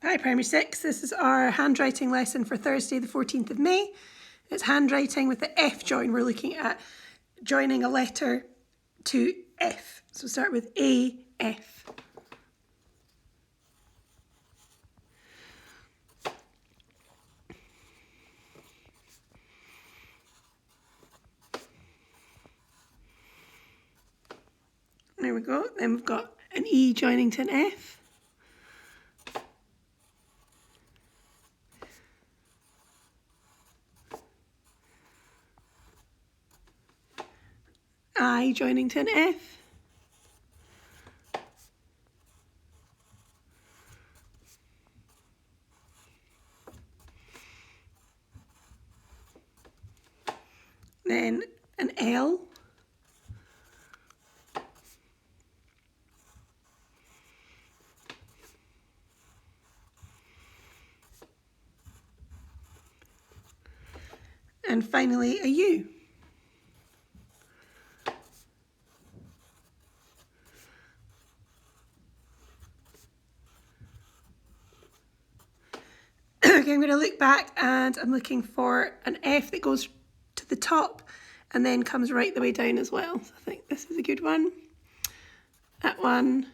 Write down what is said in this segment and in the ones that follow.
Hi Primary 6, this is our handwriting lesson for Thursday the 14th of May. It's handwriting with the F join. We're looking at joining a letter to F. So start with A, F. There we go. Then we've got an E joining to an F. I joining to an F. Then an L. And finally a U. Okay, I'm going to look back and I'm looking for an F that goes to the top and then comes right the way down as well. So I think this is a good one. That one,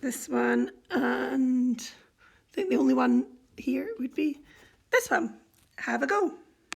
this one, and I think the only one here would be this one. Have a go.